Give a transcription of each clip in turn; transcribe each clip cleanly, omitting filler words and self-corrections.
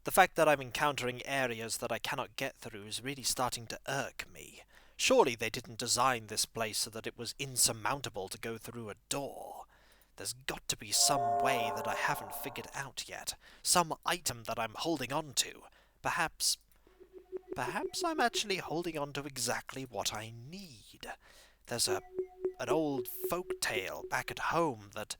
The fact that I'm encountering areas that I cannot get through is really starting to irk me. Surely they didn't design this place so that it was insurmountable to go through a door. There's got to be some way that I haven't figured out yet. Some item that I'm holding on to. Perhaps I'm actually holding on to exactly what I need. There's an old folk tale back at home that...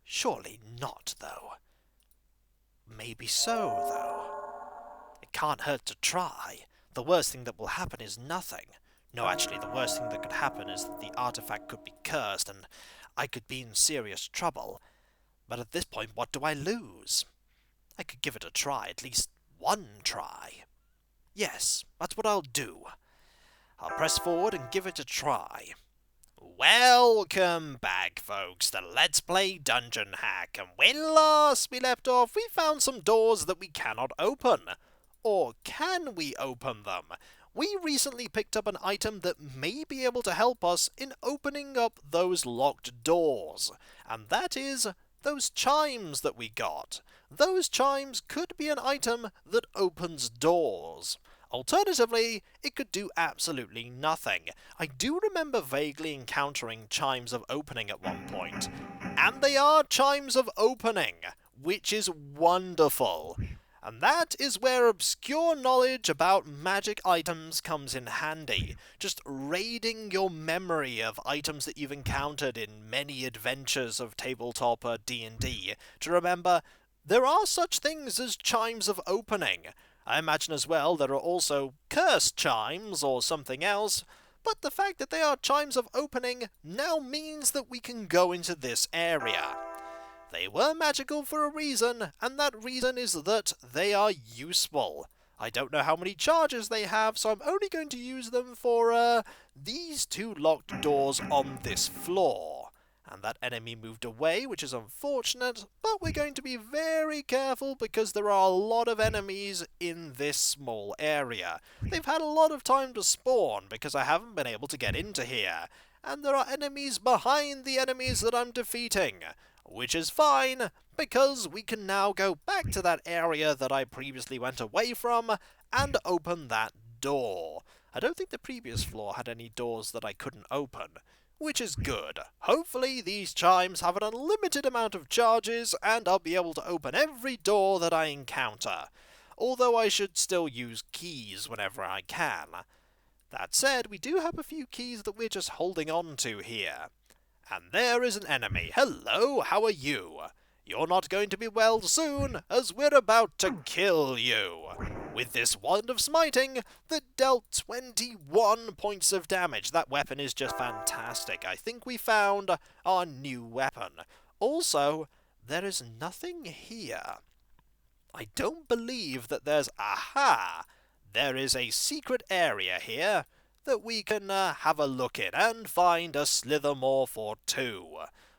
Surely not, though. Maybe so, though. It can't hurt to try. The worst thing that will happen is nothing. No, actually, the worst thing that could happen is that the artifact could be cursed and I could be in serious trouble. But at this point, what do I lose? I could give it a try, at least one try. Yes, that's what I'll do. I'll press forward and give it a try. Welcome back, folks, to Let's Play Dungeon Hack, and when last we left off, we found some doors that we cannot open. Or can we open them? We recently picked up an item that may be able to help us in opening up those locked doors, and that is those chimes that we got. Those chimes could be an item that opens doors. Alternatively, it could do absolutely nothing. I do remember vaguely encountering chimes of opening at one point, and they are chimes of opening, which is wonderful. And that is where obscure knowledge about magic items comes in handy. Just raiding your memory of items that you've encountered in many adventures of tabletop D&D to remember there are such things as chimes of opening. I imagine as well there are also cursed chimes or something else, but the fact that they are chimes of opening now means that we can go into this area. They were magical for a reason, and that reason is that they are useful. I don't know how many charges they have, so I'm only going to use them for these two locked doors on this floor. And that enemy moved away, which is unfortunate, but we're going to be very careful because there are a lot of enemies in this small area. They've had a lot of time to spawn because I haven't been able to get into here. And there are enemies behind the enemies that I'm defeating, which is fine because we can now go back to that area that I previously went away from and open that door. I don't think the previous floor had any doors that I couldn't open, which is good. Hopefully these chimes have an unlimited amount of charges and I'll be able to open every door that I encounter, although I should still use keys whenever I can. That said, we do have a few keys that we're just holding on to here. And there is an enemy. Hello, how are you? You're not going to be well soon, as we're about to kill you with this wand of smiting that dealt 21 points of damage. That weapon is just fantastic. I think we found our new weapon. Also, there is nothing here. I don't believe that there's... Aha! There is a secret area here that we can have a look in and find a Slithermorph or two.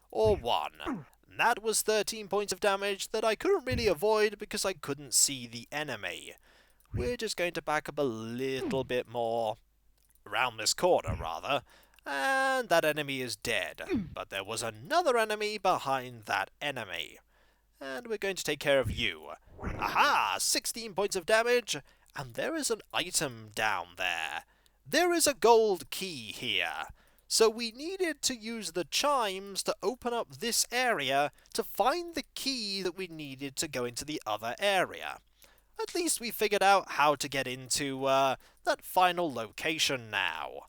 Or one. That was 13 points of damage that I couldn't really avoid because I couldn't see the enemy. We're just going to back up a little bit more, around this corner rather, and that enemy is dead. But there was another enemy behind that enemy. And we're going to take care of you. Aha! 16 points of damage, and there is an item down there. There is a gold key here. So we needed to use the chimes to open up this area to find the key that we needed to go into the other area. At least we figured out how to get into that final location now.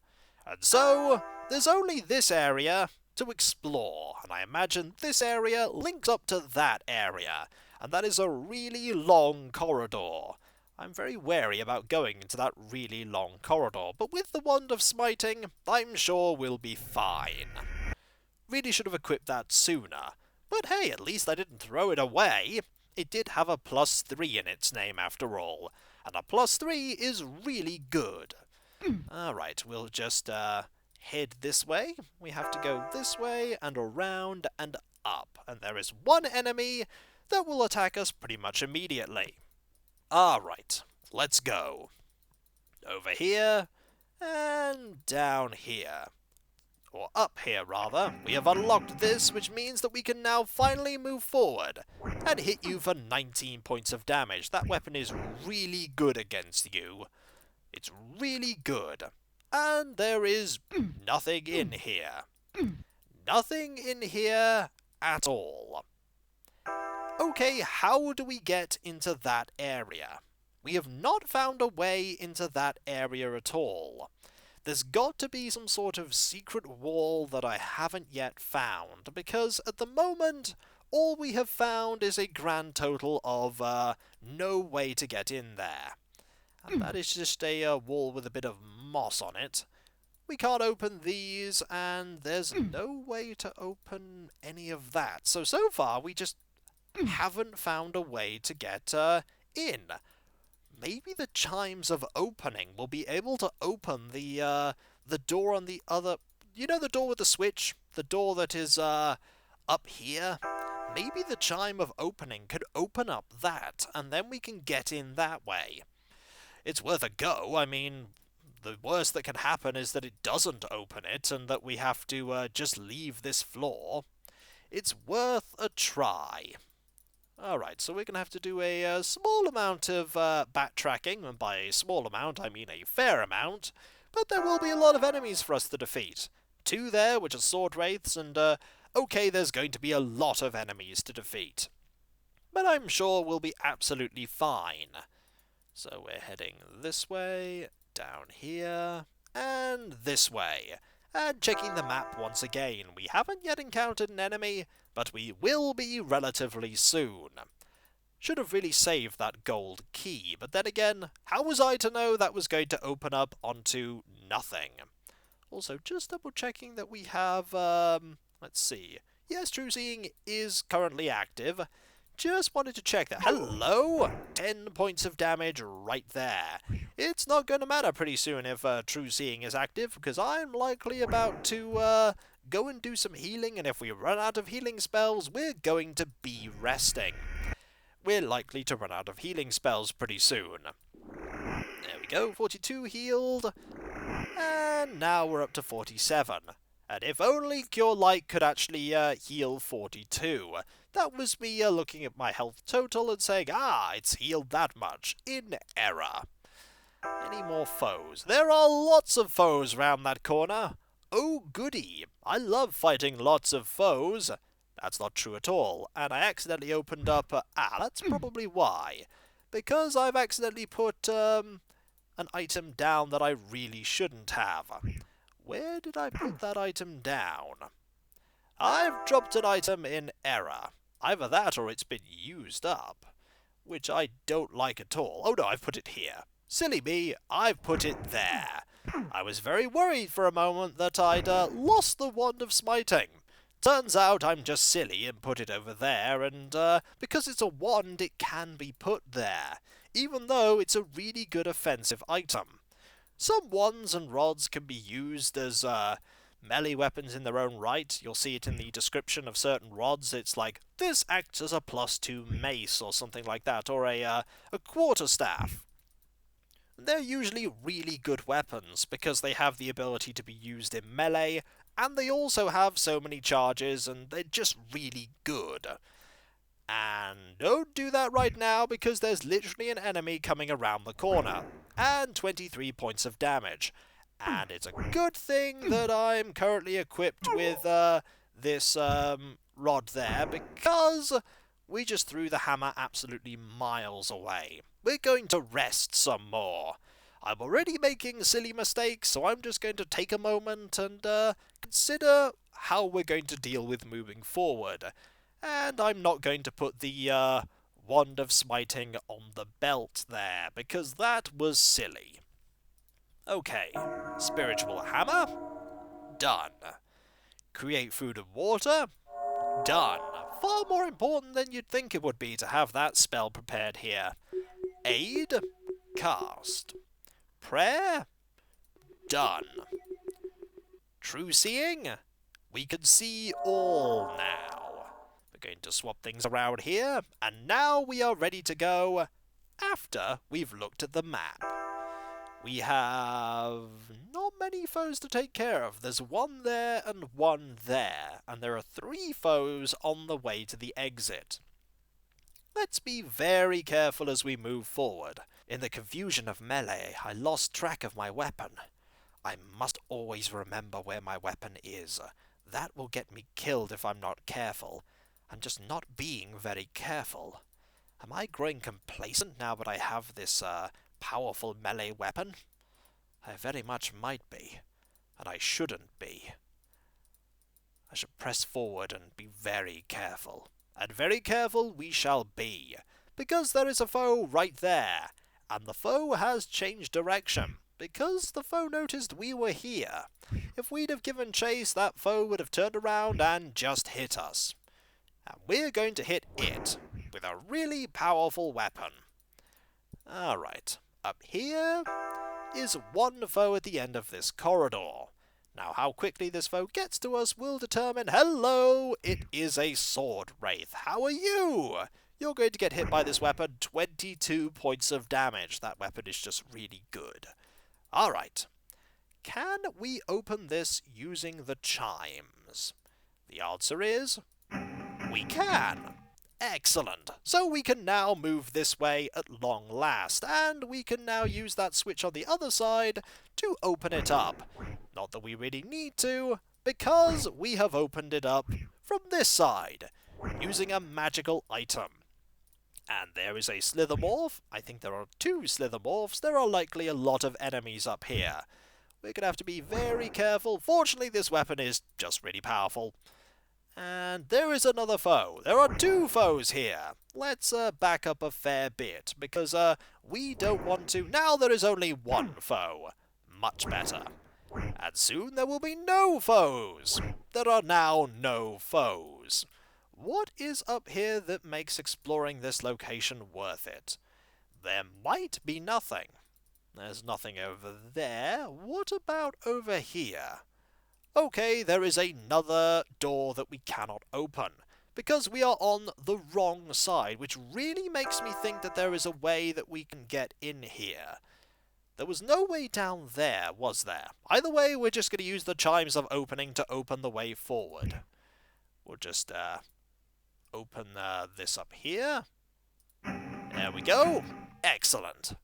And so, there's only this area to explore, and I imagine this area links up to that area, and that is a really long corridor. I'm very wary about going into that really long corridor, but with the Wand of Smiting, I'm sure we'll be fine. Really should have equipped that sooner, but hey, at least I didn't throw it away. It did have a +3 in its name after all, and a +3 is really good. Alright, we'll just head this way. We have to go this way and around and up, and there is one enemy that will attack us pretty much immediately. Alright, let's go. Over here, and down here. or up here rather, we have unlocked this, which means that we can now finally move forward and hit you for 19 points of damage. That weapon is really good against you. It's really good. And there is nothing in here. Nothing in here at all. Okay, how do we get into that area? We have not found a way into that area at all. There's got to be some sort of secret wall that I haven't yet found, because at the moment, all we have found is a grand total of no way to get in there. And that is just a wall with a bit of moss on it. We can't open these, and there's no way to open any of that. So far, we just haven't found a way to get in. Maybe the chimes of opening will be able to open the door on the other... You know the door with the switch? The door that is up here? Maybe the chime of opening could open up that, and then we can get in that way. It's worth a go. I mean, the worst that can happen is that it doesn't open it, and that we have to just leave this floor. It's worth a try. Alright, so we're going to have to do a small amount of backtracking, and by a small amount I mean a fair amount, but there will be a lot of enemies for us to defeat. 2 there, which are sword wraiths, and okay, there's going to be a lot of enemies to defeat. But I'm sure we'll be absolutely fine. So we're heading this way, down here, and this way. And checking the map once again, we haven't yet encountered an enemy, but we will be relatively soon. Should have really saved that gold key, but then again, how was I to know that was going to open up onto nothing? Also, just double checking that we have, let's see. Yes, True Seeing is currently active. Just wanted to check that. Hello? 10 points of damage right there. It's not going to matter pretty soon if True Seeing is active, because I'm likely about to go and do some healing, and if we run out of healing spells, we're going to be resting. We're likely to run out of healing spells pretty soon. There we go, 42 healed, and now we're up to 47. And if only Cure Light could actually heal 42. That was me looking at my health total and saying, it's healed that much. In error. Any more foes? There are lots of foes round that corner. Oh goody, I love fighting lots of foes. That's not true at all, and I accidentally opened up... that's probably why. Because I've accidentally put an item down that I really shouldn't have. Where did I put that item down? I've dropped an item in error. Either that or it's been used up, which I don't like at all. Oh no, I've put it here. Silly me, I've put it there. I was very worried for a moment that I'd lost the Wand of Smiting. Turns out I'm just silly and put it over there, and because it's a wand, it can be put there, even though it's a really good offensive item. Some wands and rods can be used as melee weapons in their own right. You'll see it in the description of certain rods. It's like, this acts as a +2 mace or something like that, or a quarterstaff. They're usually really good weapons because they have the ability to be used in melee, and they also have so many charges, and they're just really good. And don't do that right now because there's literally an enemy coming around the corner, and 23 points of damage. And it's a good thing that I'm currently equipped with this rod there, because we just threw the hammer absolutely miles away. We're going to rest some more. I'm already making silly mistakes, so I'm just going to take a moment and consider how we're going to deal with moving forward. And I'm not going to put the Wand of Smiting on the belt there, because that was silly. Okay, Spiritual Hammer, done. Create Food and Water, done. Far more important than you'd think it would be to have that spell prepared here. Aid, cast. Prayer, done. True Seeing, we can see all now. We're going to swap things around here, and now we are ready to go after we've looked at the map. We have not many foes to take care of. There's one there and one there, and there are 3 foes on the way to the exit. Let's be very careful as we move forward. In the confusion of melee, I lost track of my weapon. I must always remember where my weapon is. That will get me killed if I'm not careful. I'm just not being very careful. Am I growing complacent now that I have this, powerful melee weapon? I very much might be, and I shouldn't be. I should press forward and be very careful. And very careful we shall be, because there is a foe right there, and the foe has changed direction, because the foe noticed we were here. If we'd have given chase, that foe would have turned around and just hit us. And we're going to hit it with a really powerful weapon. Alright, up here is one foe at the end of this corridor. Now how quickly this foe gets to us will determine... Hello! It is a sword wraith. How are you? You're going to get hit by this weapon. 22 points of damage. That weapon is just really good. Alright. Can we open this using the chimes? The answer is... we can! Excellent! So we can now move this way at long last, and we can now use that switch on the other side to open it up. Not that we really need to, because we have opened it up from this side, using a magical item. And there is a slithermorph. I think there are 2 slithermorphs. There are likely a lot of enemies up here. We're going to have to be very careful. Fortunately, this weapon is just really powerful. And there is another foe. There are 2 foes here. Let's back up a fair bit, because we don't want to... Now there is only 1 foe. Much better. And soon there will be no foes. There are now no foes. What is up here that makes exploring this location worth it? There might be nothing. There's nothing over there. What about over here? Okay, there is another door that we cannot open, because we are on the wrong side, which really makes me think that there is a way that we can get in here. There was no way down there, was there? Either way, we're just going to use the chimes of opening to open the way forward. We'll just open this up here. There we go. Excellent.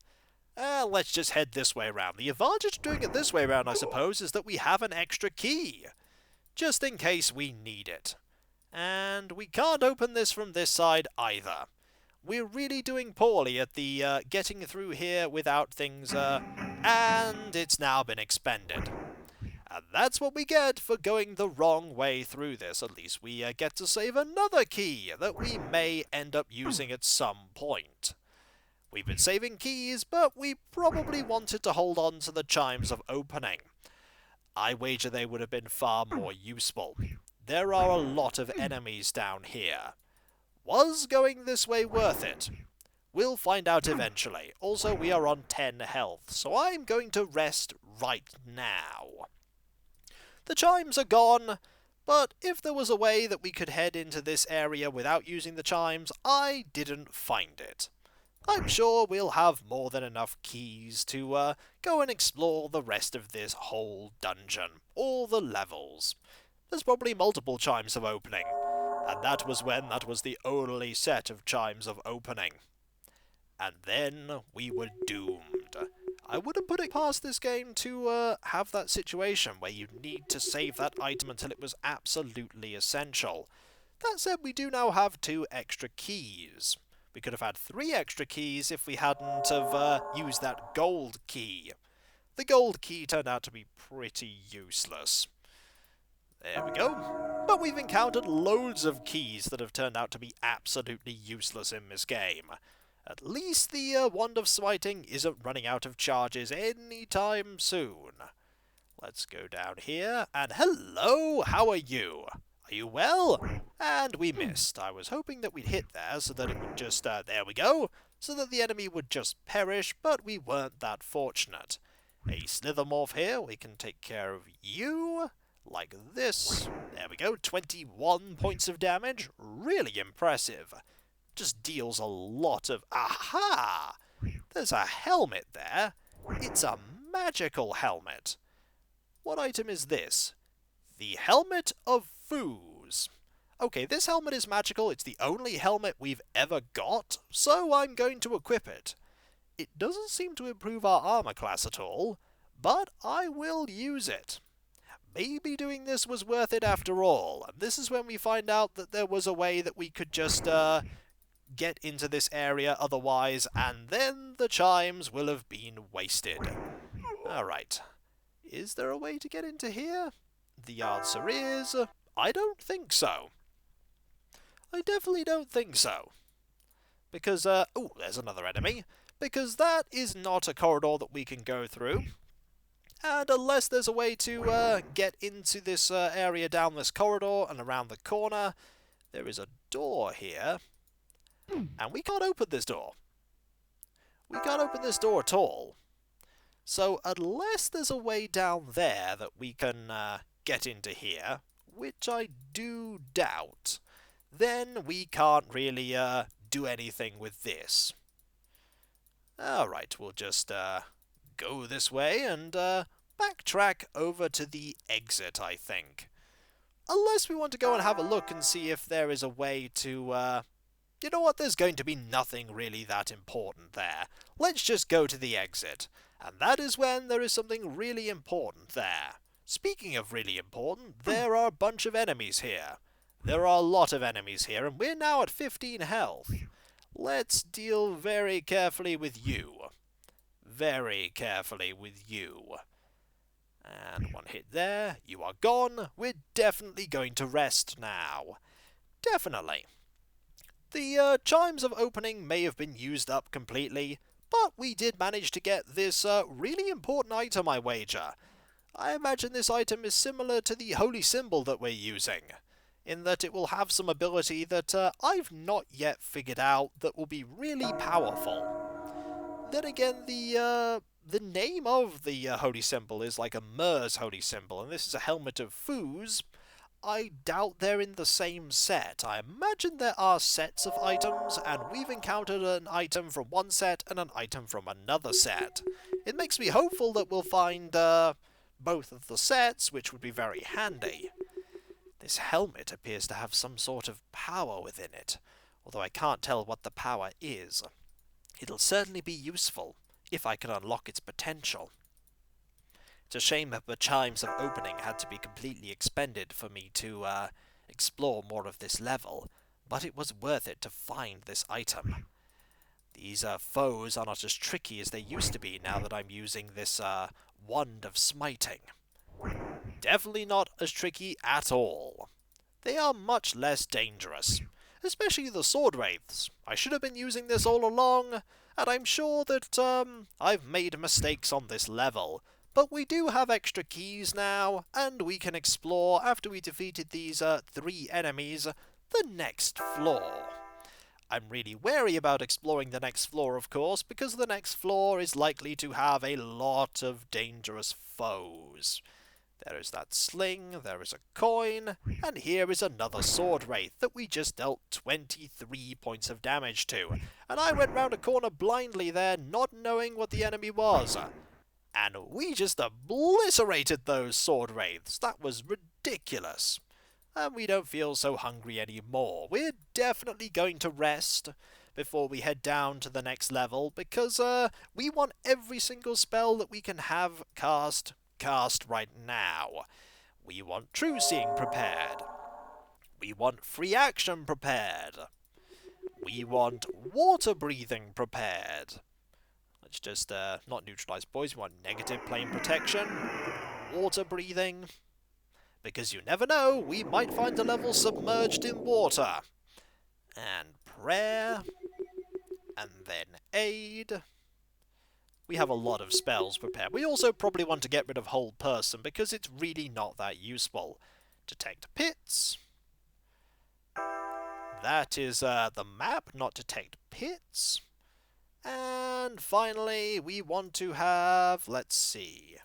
Let's just head this way around. The advantage of doing it this way around, I suppose, is that we have an extra key, just in case we need it. And we can't open this from this side either. We're really doing poorly at the getting through here without things, and it's now been expended. And that's what we get for going the wrong way through this. At least we get to save another key that we may end up using at some point. We've been saving keys, but we probably wanted to hold on to the chimes of opening. I wager they would have been far more useful. There are a lot of enemies down here. Was going this way worth it? We'll find out eventually. Also, we are on 10 health, so I'm going to rest right now. The chimes are gone, but if there was a way that we could head into this area without using the chimes, I didn't find it. I'm sure we'll have more than enough keys to go and explore the rest of this whole dungeon, all the levels. There's probably multiple chimes of opening, and that was when that was the only set of chimes of opening. And then we were doomed. I wouldn't put it past this game to have that situation where you need to save that item until it was absolutely essential. That said, we do now have 2 extra keys. We could have had 3 extra keys if we hadn't have used that gold key. The gold key turned out to be pretty useless. There we go. But we've encountered loads of keys that have turned out to be absolutely useless in this game. At least the Wand of Smiting isn't running out of charges anytime soon. Let's go down here, and hello, how are you? Are you well? And we missed. I was hoping that we'd hit there so that it would just, there we go, so that the enemy would just perish, but we weren't that fortunate. A slithermorph here, we can take care of you, like this. There we go, 21 points of damage, really impressive. Just deals a lot of... Aha! There's a helmet there. It's a magical helmet. What item is this? The Helmet of Foos. Okay, this helmet is magical. It's the only helmet we've ever got, so I'm going to equip it. It doesn't seem to improve our armor class at all, but I will use it. Maybe doing this was worth it after all, and this is when we find out that there was a way that we could just get into this area otherwise, and then the chimes will have been wasted. Alright, is there a way to get into here? The answer is, I don't think so. I definitely don't think so. Because, oh, there's another enemy. Because that is not a corridor that we can go through. And unless there's a way to get into this area down this corridor and around the corner, there is a door here. And we can't open this door. We can't open this door at all. So unless there's a way down there that we can get into here, which I do doubt, then we can't really do anything with this. Alright, we'll just go this way and backtrack over to the exit, I think. Unless we want to go and have a look and see if there is a way to... you know what, there's going to be nothing really that important there. Let's just go to the exit. And that is when there is something really important there. Speaking of really important, there are a bunch of enemies here. There are a lot of enemies here, and we're now at 15 health. Let's deal very carefully with you. Very carefully with you. And one hit there. You are gone. We're definitely going to rest now. Definitely. The chimes of opening may have been used up completely, but we did manage to get this really important item, I wager. I imagine this item is similar to the holy symbol that we're using, in that it will have some ability that I've not yet figured out that will be really powerful. Then again, the name of the holy symbol is like a Mer's holy symbol, and this is a helmet of Foos. I doubt they're in the same set. I imagine there are sets of items, and we've encountered an item from one set and an item from another set. It makes me hopeful that we'll find both of the sets, which would be very handy. This helmet appears to have some sort of power within it, although I can't tell what the power is. It'll certainly be useful, if I can unlock its potential. It's a shame that the chimes of opening had to be completely expended for me to explore more of this level, but it was worth it to find this item. These foes are not as tricky as they used to be now that I'm using this wand of smiting. Definitely not as tricky at all. They are much less dangerous, especially the sword wraiths. I should have been using this all along, and I'm sure that I've made mistakes on this level. But we do have extra keys now, and we can explore, after we defeated these 3 enemies, the next floor. I'm really wary about exploring the next floor, of course, because the next floor is likely to have a lot of dangerous foes. There is that sling, there is a coin, and here is another sword wraith that we just dealt 23 points of damage to. And I went round a corner blindly there, not knowing what the enemy was. And we just obliterated those sword wraiths. That was ridiculous. And we don't feel so hungry anymore. We're definitely going to rest before we head down to the next level, because we want every single spell that we can have cast right now. We want True Seeing prepared. We want Free Action prepared. We want Water Breathing prepared. Let's just not neutralize poison. We want Negative Plane Protection, Water Breathing, because you never know, we might find a level submerged in water. And Prayer, and then Aid. We have a lot of spells prepared. We also probably want to get rid of Hold Person, because it's really not that useful. Detect Pits. That is the map, not Detect Pits. And finally, we want to have, let's see,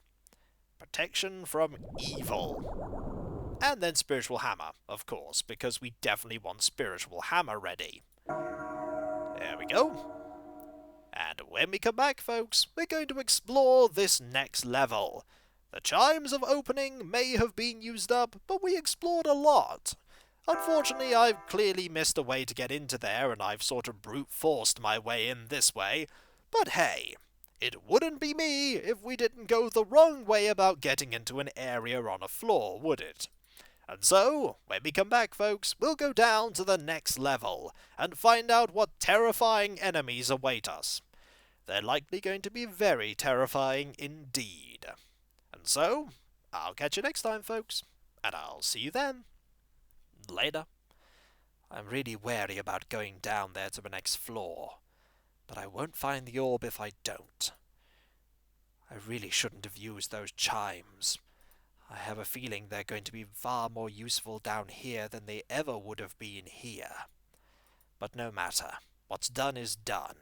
Protection from Evil. And then Spiritual Hammer, of course, because we definitely want Spiritual Hammer ready. There we go. And when we come back, folks, we're going to explore this next level. The chimes of opening may have been used up, but we explored a lot. Unfortunately, I've clearly missed a way to get into there, and I've sort of brute forced my way in this way. But hey, it wouldn't be me if we didn't go the wrong way about getting into an area on a floor, would it? And so, when we come back, folks, we'll go down to the next level and find out what terrifying enemies await us. They're likely going to be very terrifying indeed. And so, I'll catch you next time, folks, and I'll see you then. Later. I'm really wary about going down there to the next floor, but I won't find the orb if I don't. I really shouldn't have used those chimes. I have a feeling they're going to be far more useful down here than they ever would have been here. But no matter. What's done is done,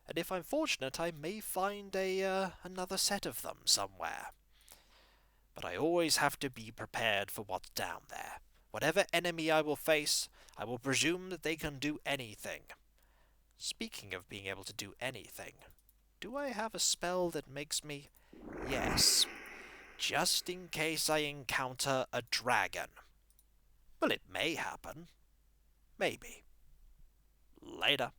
and if I'm fortunate I may find another set of them somewhere. But I always have to be prepared for what's down there. Whatever enemy I will face, I will presume that they can do anything. Speaking of being able to do anything, do I have a spell that makes me... Yes. Just in case I encounter a dragon. Well, it may happen. Maybe. Later.